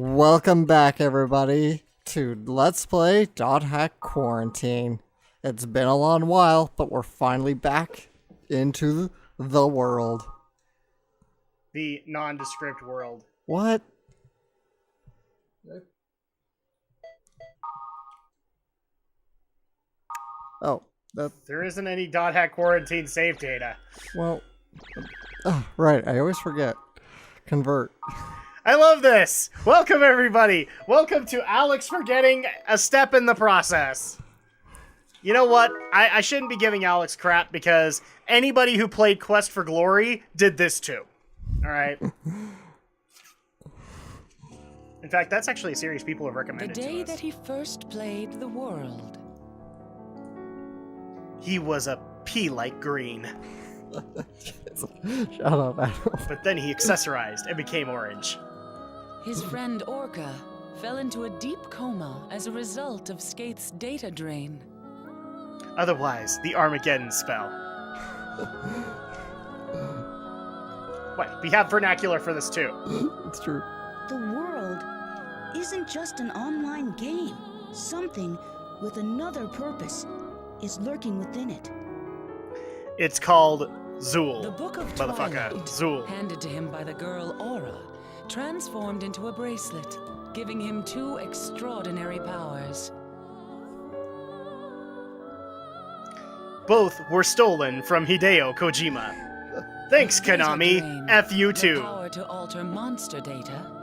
Welcome back, everybody, to Let's Play .hack Quarantine. It's been a long while, but we're finally back into the world. The nondescript world. What? Oh, There isn't any .hack Quarantine save data. well, right, I always forget. Convert. I love this! Welcome, everybody! Welcome to Alex forgetting a step in the process. You know what? I shouldn't be giving Alex crap because anybody who played Quest for Glory did this too. Alright? In fact, that's actually a series people have recommended to us. The day that he first played the world. He was a pea like green. Shut up, Adam. But then he accessorized and became orange. His friend Orca fell into a deep coma as a result of Skate's data drain. Otherwise, the Armageddon spell. Wait, we have vernacular for this too. It's true. The world isn't just an online game. Something with another purpose is lurking within it. It's called Zool. The Book of Motherfucker. Twilight, Zool. handed to him by the girl Aura, transformed into a bracelet, giving him two extraordinary powers. Both were stolen from Hideo Kojima. Thanks, Data Konami. drain, F you the too. power to alter monster data.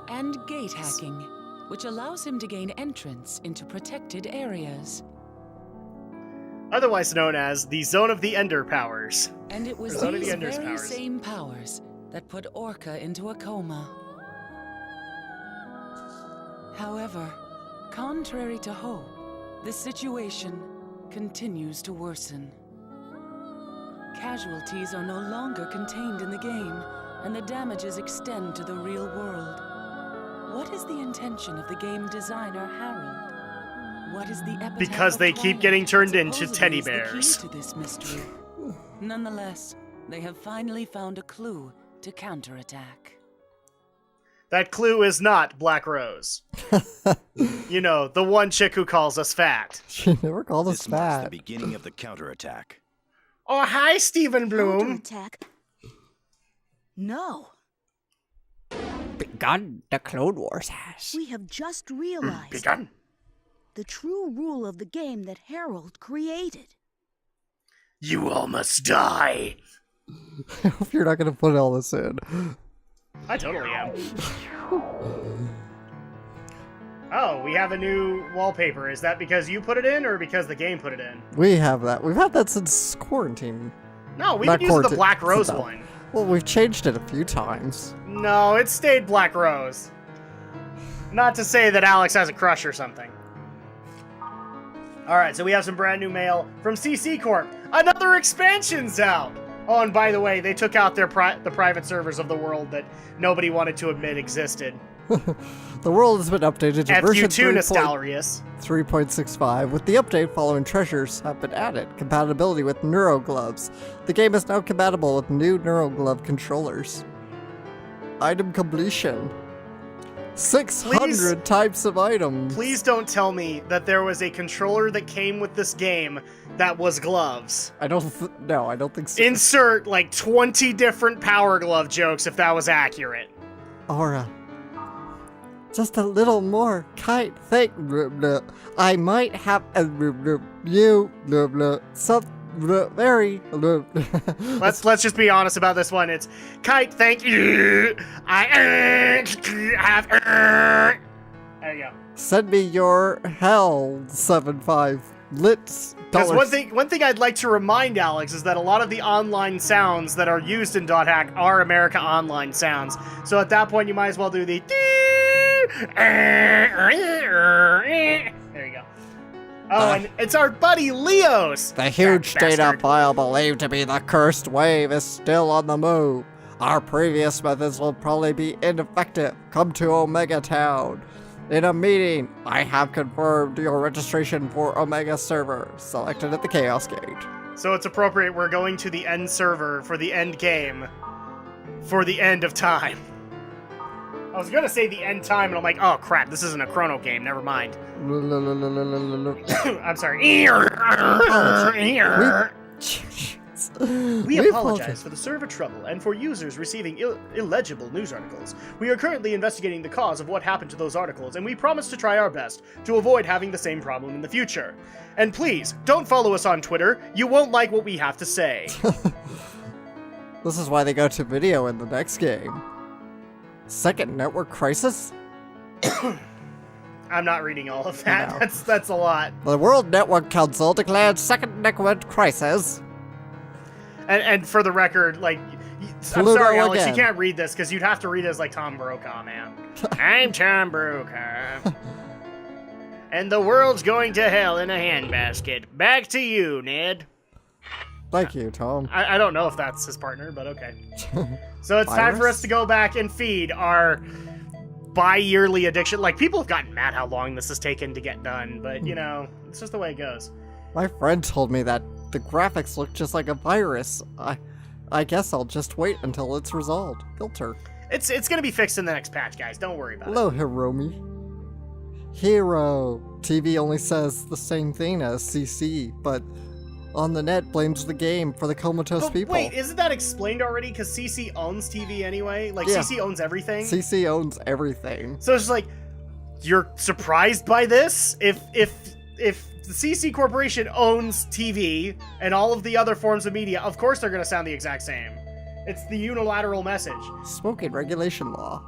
And gate hacking, which allows him to gain entrance into protected areas. Otherwise known as the Zone of the Ender powers. And it was Zone of the these Ender's very powers. same powers that put Orca into a coma. However, contrary to hope, the situation continues to worsen. Casualties are no longer contained in the game, and the damages extend to the real world. What is the intention of the game designer Harold? What is the epitaph Because of they keep Twilight getting turned that into supposedly teddy is the key bears? to this mystery? Nonetheless, they have finally found a clue to counterattack. That clue is not Black Rose. You know, the one chick who calls us fat. She never called us This marks the fat. beginning of the counterattack. Oh, hi, Stephen Bloom. Counterattack? No. Begun the Clone Wars has. We have just realized Begun. the true rule of the game that Harold created. You all must die. I hope you're not going to put all this in. I totally am. Oh, we have a new wallpaper. Is that because you put it in or because the game put it in? We have that. We've had that since quarantine. No, we've Not been using the quarantine, Black Rose since- one. Well, we've changed it a few times. No, it stayed Black Rose. Not to say that Alex has a crush or something. Alright, so we have some brand new mail from CC Corp. Another expansion's out! Oh, and by the way, they took out their the private servers of the world that nobody wanted to admit existed. The world has been updated to F version you too, Nostalrius. 3.65. With the update, following treasures have been added. Compatibility with Neurogloves. The game is now compatible with new Neuroglove controllers. Item completion. 600 types of items. Please don't tell me that there was a controller that came with this game that was gloves. I don't think so. Insert like 20 different Power Glove jokes if that was accurate. Aura. Just a little more kite thing. I might have a some very. Let's just be honest about this one. It's kite. Thank you. I have. There you go. Send me your hell 75 lits. Because one thing I'd like to remind Alex is that a lot of the online sounds that are used in .hack are America Online sounds. So at that point, you might as well do the. There you go. Oh, and it's our buddy Leos! The huge That data bastard. file believed to be the cursed wave is still on the move. Our previous methods will probably be ineffective. Come to Omega Town. In a meeting, I have confirmed your registration for Omega server, selected at the Chaos Gate. So it's appropriate we're going to the end server for the end game. For the end of time. I was gonna say the end time, and I'm like, oh crap, this isn't a chrono game, never mind. I'm sorry. We apologize for the server trouble and for users receiving illegible news articles. We are currently investigating the cause of what happened to those articles, and we promise to try our best to avoid having the same problem in the future. And please, don't follow us on Twitter. You won't like what we have to say. This is why they go to video in the next game. Second network crisis? I'm not reading all of that. No. That's a lot. The World Network Council declared second network crisis. And for the record, like, I'm Pluto sorry, Alex, again. you can't read this because you'd have to read it as like Tom Brokaw, man. I'm Tom Brokaw. And the world's going to hell in a handbasket. Back to you, Ned. Thank you, Tom. I don't know if that's his partner, but okay. So it's time for us to go back and feed our bi-yearly addiction. Like, people have gotten mad how long this has taken to get done, but, you know, it's just the way it goes. My friend told me that the graphics look just like a virus. I guess I'll just wait until it's resolved. Filter. It's gonna be fixed in the next patch, guys. Don't worry about it. Hello, Hiromi. Hero. TV only says the same thing as CC, but on the net blames the game for the comatose But people. wait, isn't that explained already? Because CC owns TV anyway? Like, Yeah. CC owns everything? CC owns everything. So it's like, you're surprised by this? If the CC Corporation owns TV and all of the other forms of media, of course they're going to sound the exact same. It's the unilateral message. Smoking regulation law.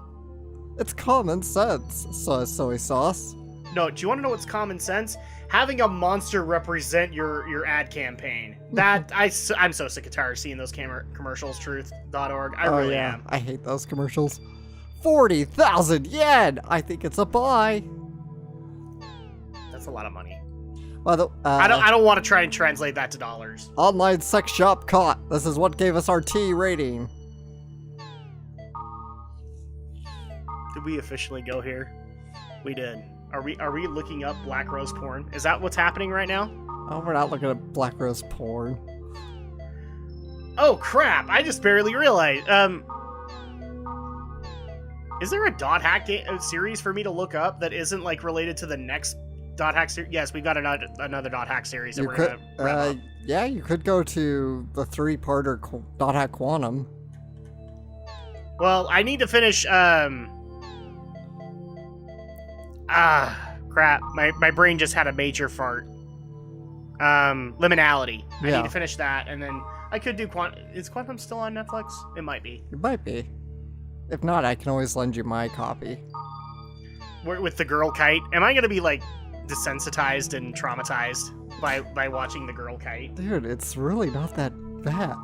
It's common sense, soy sauce. No, do you want to know what's common sense? Having a monster represent your ad campaign. That, I'm so sick and tired of seeing those commercials, truth.org. I really am. I hate those commercials. 40,000 yen! I think it's a buy. That's a lot of money. Well, I don't want to try and translate that to dollars. Online sex shop caught. This is what gave us our T rating. Did we officially go here? We did. Are we looking up Black Rose porn? Is that what's happening right now? Oh, we're not looking at Black Rose porn. Oh crap! I just barely realized. Is there a dot hack series for me to look up that isn't like related to the next dot hack series? Yes, we've got another dot hack series that You we're could, gonna wrap up. yeah, you could go to the 3-parter dot hack quantum. Well, I need to finish. Crap! My brain just had a major fart. Liminality. I Yeah. need to finish that, and then I could do Is Quantum still on Netflix? It might be. It might be. If not, I can always lend you my copy. With the girl kite. Am I gonna be like desensitized and traumatized by watching the girl kite? Dude, it's really not that bad.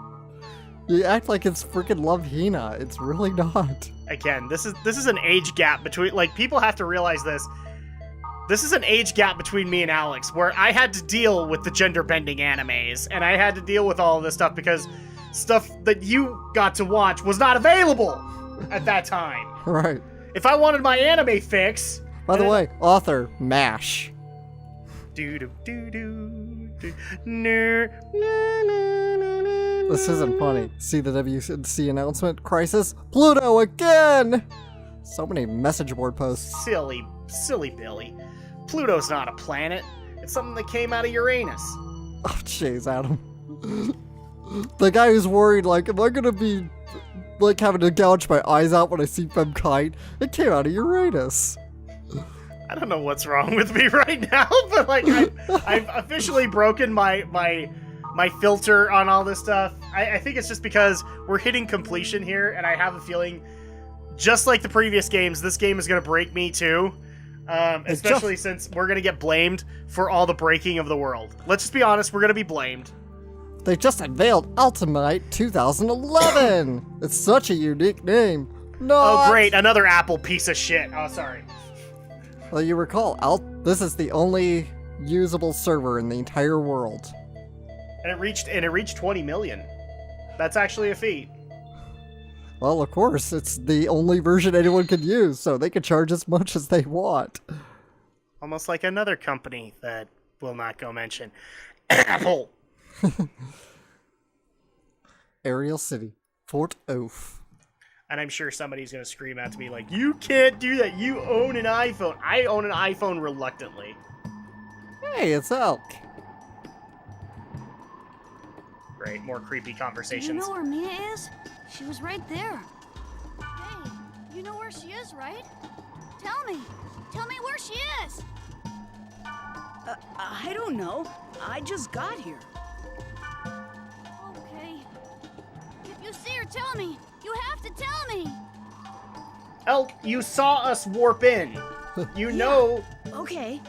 You act like it's freaking Love Hina. It's really not. Again, this is an age gap between, like, people have to realize this. This is an age gap between me and Alex, where I had to deal with the gender bending animes, and I had to deal with all of this stuff because stuff that you got to watch was not available at that time. Right. If I wanted my anime fix. By the way, author, MASH. This isn't funny. See the WC announcement? Crisis? Pluto again! So many message board posts. Silly Billy. Pluto's not a planet. It's something that came out of Uranus. Oh, jeez, Adam. The guy who's worried, like, am I gonna be, like, having to gouge my eyes out when I see Femkite? It came out of Uranus. I don't know what's wrong with me right now, but, like, I've officially broken my filter on all this stuff. I think it's just because we're hitting completion here, and I have a feeling, just like the previous games, this game is going to break me too. Especially since we're going to get blamed for all the breaking of the world. Let's just be honest, we're going to be blamed. They just unveiled Ultimate 2011! It's such a unique name. No. Oh, great, another Apple piece of shit. Oh, sorry. Well, you recall, this is the only usable server in the entire world. And it reached 20 million. That's actually a feat. Well, of course, it's the only version anyone can use, so they can charge as much as they want. Almost like another company that will not go mention. Apple. Ariel City, Fort Oaf. And I'm sure somebody's going to scream out to me like, you can't do that. You own an iPhone. I own an iPhone reluctantly. Hey, it's Elk. Great, more creepy Do conversations. you know where Mia is? She was right there. Hey, you know where she is, right? Tell me. Tell me where she is. I don't know. I just got here. Okay. If you see her, tell me. You have to tell me. Elk, you saw us warp in. You know, Okay.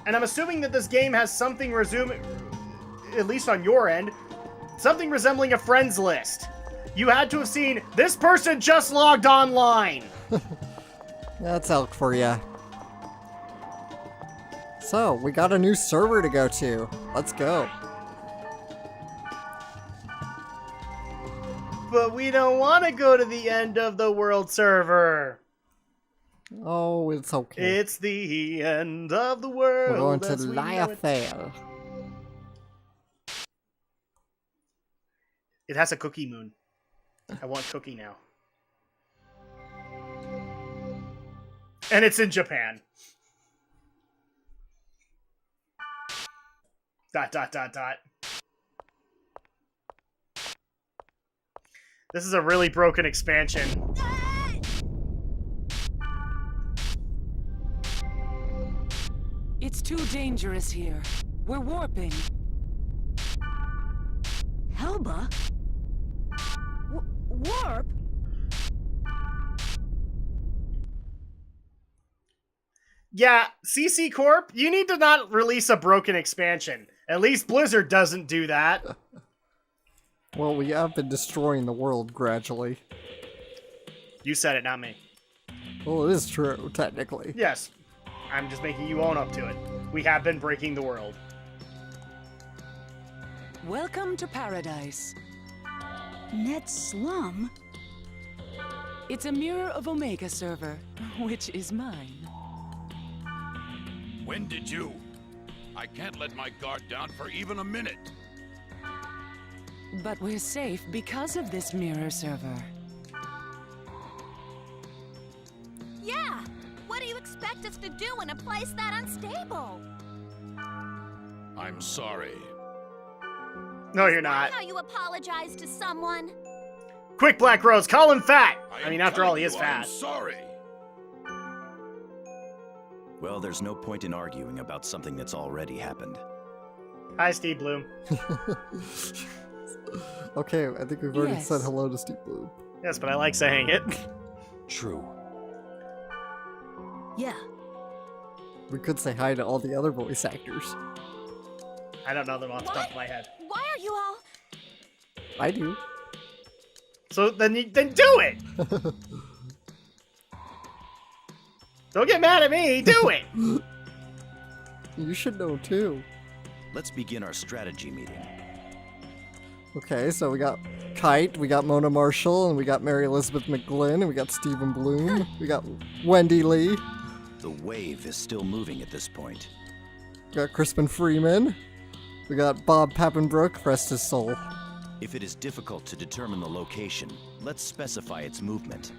and I'm assuming that this game has something at least on your end, something resembling a friends list. You had to have seen, this person just logged online. That's Elk for ya. So, we got a new server to go to. Let's go. But we don't want to go to the end of the world server. Oh, it's okay. It's the end of the world. We're going to as we know it. Lyafale. It has a cookie moon. I want cookie now. And it's in Japan. ... This is a really broken expansion. It's too dangerous here. We're warping. Helba? Warp? Yeah, CC Corp, you need to not release a broken expansion. At least Blizzard doesn't do that. Well, we have been destroying the world gradually. You said it, not me. Well, it is true, technically. Yes, I'm just making you own up to it. We have been breaking the world. Welcome to paradise. Net Slum? It's a mirror of Omega server, which is mine. When did you? I can't let my guard down for even a minute. But we're safe because of this mirror server. Yeah. What do you expect us to do in a place that unstable? I'm sorry. No, you're not. How you apologize to someone? Quick, Black Rose, call him fat! I am mean, after all, telling he is you, I am fat. sorry. Well, there's no point in arguing about something that's already happened. Hi, Steve Bloom. Okay, I think we've already Yes. said hello to Steve Bloom. Yes, but I like saying it. True. Yeah. We could say hi to all the other voice actors. I don't know them off the top of my head. Why are you all... I do. So then do it! Don't get mad at me, do it! You should know too. Let's begin our strategy meeting. Okay, so we got Kite, we got Mona Marshall, and we got Mary Elizabeth McGlynn, and we got Stephen Bloom, we got Wendy Lee, The wave is still moving at this point. we got Crispin Freeman, we got Bob Pappenbrook, rest his soul. If it is difficult to determine the location, let's specify its movement.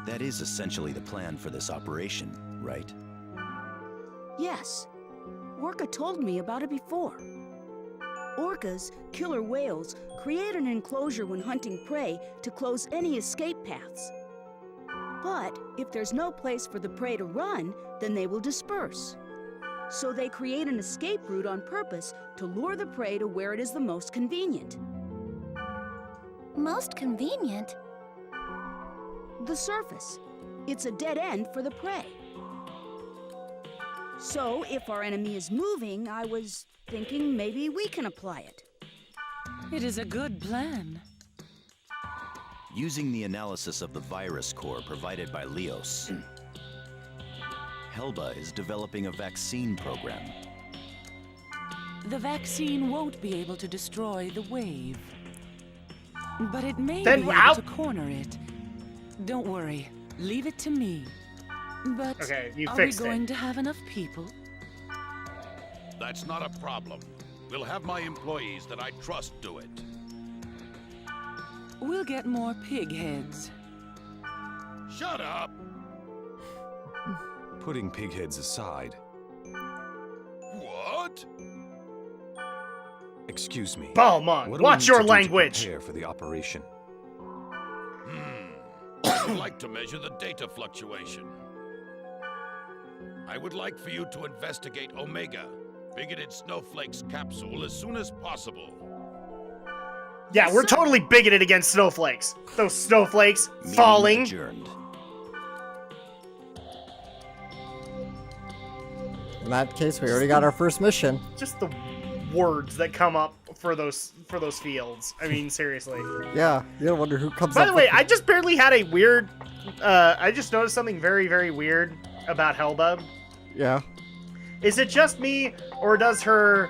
That is essentially the plan for this operation, right? Yes. Orca told me about it before. Orcas, killer whales, create an enclosure when hunting prey to close any escape paths. But if there's no place for the prey to run, then they will disperse. So they create an escape route on purpose to lure the prey to where it is the most convenient. Most convenient? The surface. It's a dead end for the prey. So if our enemy is moving, I was thinking maybe we can apply it. It is a good plan. Using the analysis of the virus core provided by Leos, Helba is developing a vaccine program. The vaccine won't be able to destroy the wave. but it may Then be able how- to corner it. Don't worry, leave it to me. But Okay, you are fixed we it. going to have enough people? That's not a problem. We'll have my employees that I trust do it. We'll get more pig heads. Shut up! Putting pig heads aside, What? excuse me. Balmung, What do we watch need your to do to language. prepare for the operation? I'd like to measure the data fluctuation. I would like for you to investigate Omega, Bigoted Snowflake's capsule, as soon as possible. Yeah, we're totally bigoted against snowflakes. Those snowflakes Meeting falling. adjourned. In that case, we already got our first mission. Just the words that come up for those fields. I mean, seriously. Yeah, you don't wonder who comes By up the way, with I just barely had a weird. I just noticed something very, very weird about Helba. Yeah. Is it just me, or does her,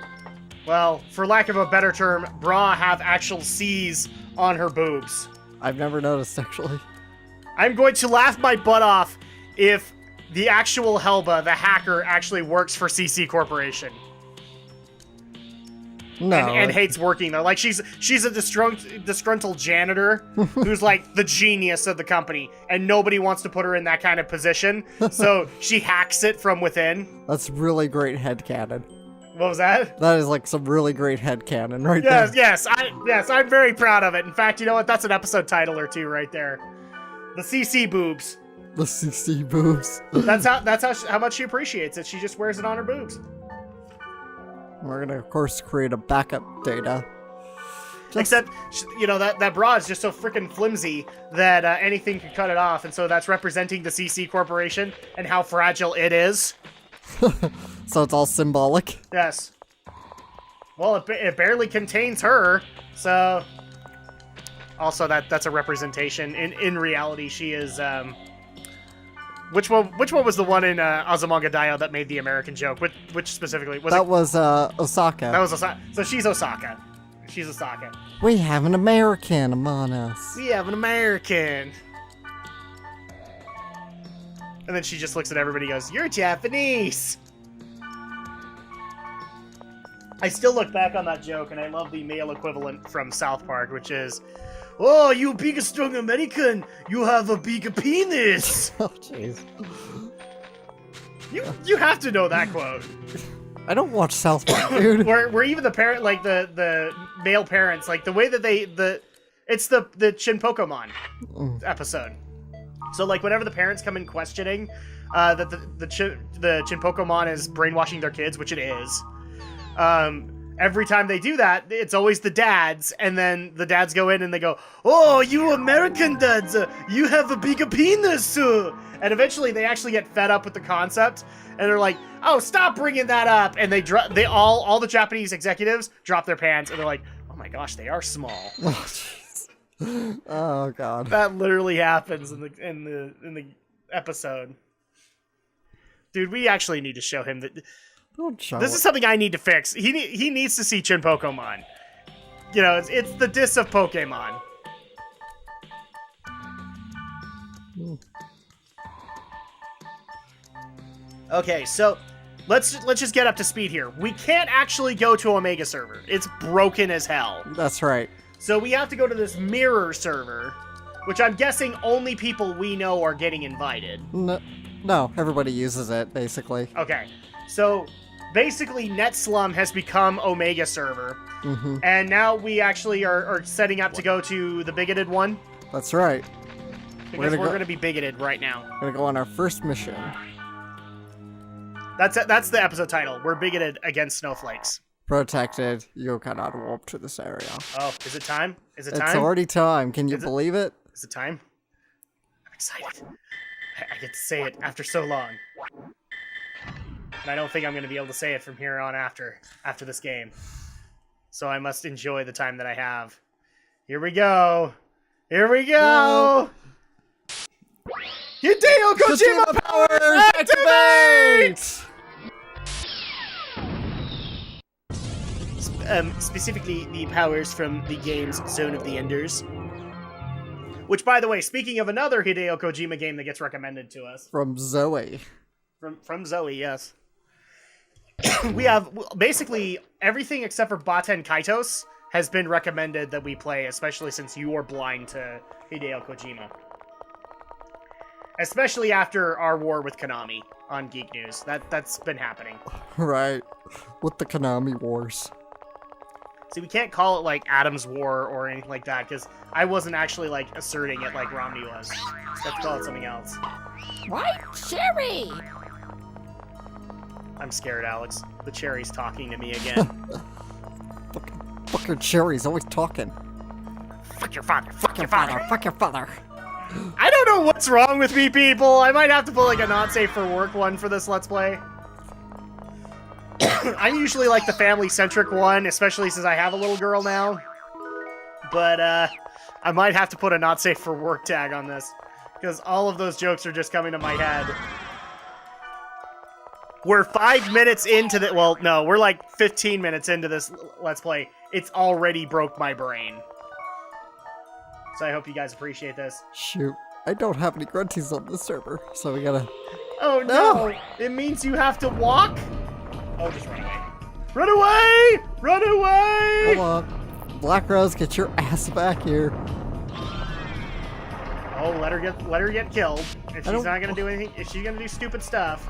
well, for lack of a better term, bra have actual C's on her boobs? I've never noticed, actually. I'm going to laugh my butt off if the actual Helba, the hacker, actually works for CC Corporation. No. And hates working there. Like, she's a disgruntled janitor who's like the genius of the company, and nobody wants to put her in that kind of position, so she hacks it from within. That's really great headcanon. What was that? That is like some really great headcanon right Yes, there. yes, I'm very proud of it. In fact, you know what? That's an episode title or two right there. The CC boobs. The CC boobs. That's how much she appreciates it. She just wears it on her boobs. We're gonna, of course, create a backup data. Except, you know, that bra is just so freaking flimsy that anything could cut it off, and so that's representing the CC Corporation and how fragile it is. So it's all symbolic. Yes. Well, it barely contains her, so... Also, that's a representation. In reality, she is... Which one was the one in Azumanga Daioh that made the American joke? Which specifically? Was Osaka. That was Osaka. So she's Osaka. She's Osaka. We have an American among us. We have an American. And then she just looks at everybody and goes, "You're Japanese." I still look back on that joke, and I love the male equivalent from South Park, which is, "Oh, you big strong American, you have a big penis." Oh, jeez. You have to know that quote. I don't watch South Park, dude. Where even the parent, like the male parents, like the way that it's the Chin Pokemon episode. So like whenever the parents come in questioning that the Chin Pokemon is brainwashing their kids, which it is. Every time they do that, it's always the dads, and then the dads go in and they go, "Oh, you American dads, you have a bigger penis." And eventually they actually get fed up with the concept, and they're like, "Oh, stop bringing that up." And they all the Japanese executives drop their pants, and they're like, "Oh my gosh, they are small." Oh, jeez. Oh, God. That literally happens in the episode. Dude, we actually need to show him that. Don't show This it. is something I need to fix. He needs to see Chin Pokemon. You know, it's the diss of Pokemon. Okay, so let's just get up to speed here. We can't actually go to Omega server. It's broken as hell. That's right. So we have to go to this mirror server, which I'm guessing only people we know are getting invited. No, everybody uses it, basically. Okay, so basically NetSlum has become Omega server, and now we actually are setting up to go to the bigoted one, That's right. because we're gonna be bigoted right now. We're gonna go on our first mission. That's the episode title. We're bigoted against snowflakes. Protected. You cannot warp to this area. Oh, is it time? Is it It's time? already time. Can you Is it? Believe it? Is it time? I'm excited. I get to say it after so long. And I don't think I'm going to be able to say it from here on after this game. So I must enjoy the time that I have. Here we go. Here we go. Hideo Kojima powers activate! Specifically the powers from the game's Zone of the Enders. Which, by the way, speaking of another Hideo Kojima game that gets recommended to us. From Zoe. From Zoe, yes. We have basically everything except for Baten Kaitos has been recommended that we play, especially since you are blind to Hideo Kojima. Especially after our war with Konami on Geek News. That's been happening. Right. With the Konami Wars. See, we can't call it like Adam's War or anything like that, because I wasn't actually like asserting it like Romney was. We have to call it something else. White cherry! I'm scared, Alex. The cherry's talking to me again. Fucking Cherry's always talking. Fuck your father! Fuck your father! Fuck your father. I don't know what's wrong with me, people. I might have to put like a not safe for work one for this Let's Play. I'm usually like the family-centric one, especially since I have a little girl now. But I might have to put a not safe for work tag on this, because all of those jokes are just coming to my head. We're 5 minutes into the... Well, no, we're like 15 minutes into this Let's Play. It's already broke my brain. So I hope you guys appreciate this. Shoot. I don't have any grunties on this server, so we gotta... Oh no! It means you have to walk? Oh, just run away. Run away! Run away! Hold on. Black Rose, get your ass back here. Oh, let her get killed. If she's not gonna do anything, if she's gonna do stupid stuff,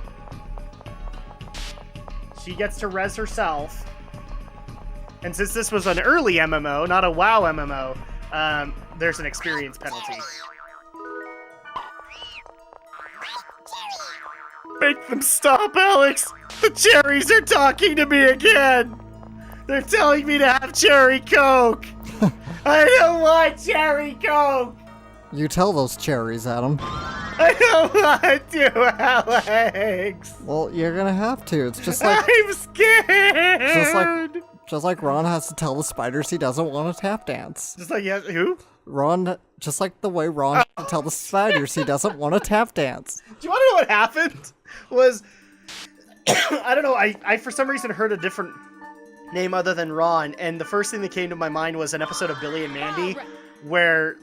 she gets to res herself. And since this was an early MMO, not a WoW MMO, there's an experience penalty. Make them stop, Alex! The cherries are talking to me again! They're telling me to have cherry coke! I don't want cherry coke! You tell those cherries, Adam. I don't want to, Alex! Well, you're gonna have to. It's just like... I'm scared! Just like Ron has to tell the spiders he doesn't want to tap dance. Just like, yeah, who? Ron, just like the way Ron had to tell the spiders he doesn't want to tap dance. Do you want to know what happened? Was... I don't know, I for some reason heard a different name other than Ron, and the first thing that came to my mind was an episode of Billy and Mandy, where...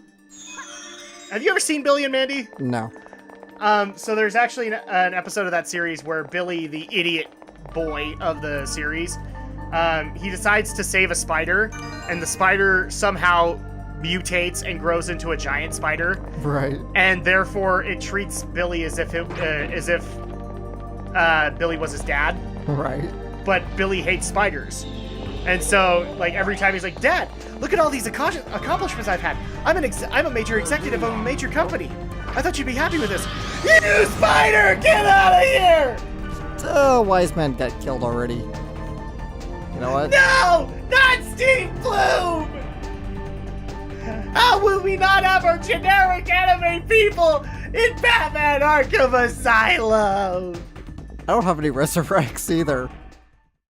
Have you ever seen Billy and Mandy? No. So there's actually an episode of that series where Billy, the idiot boy of the series, he decides to save a spider, and the spider somehow mutates and grows into a giant spider. Right. And therefore, it treats Billy as if Billy was his dad. Right. But Billy hates spiders. And so, like, every time he's like, Dad, look at all these accomplishments I've had. I'm a major executive of a major company. I thought you'd be happy with this. You spider, get out of here! Oh, wise man got killed already. You know what? No! Not Steve Bloom! How will we not have our generic anime people in Batman Arkham Asylum? I don't have any resurrects either.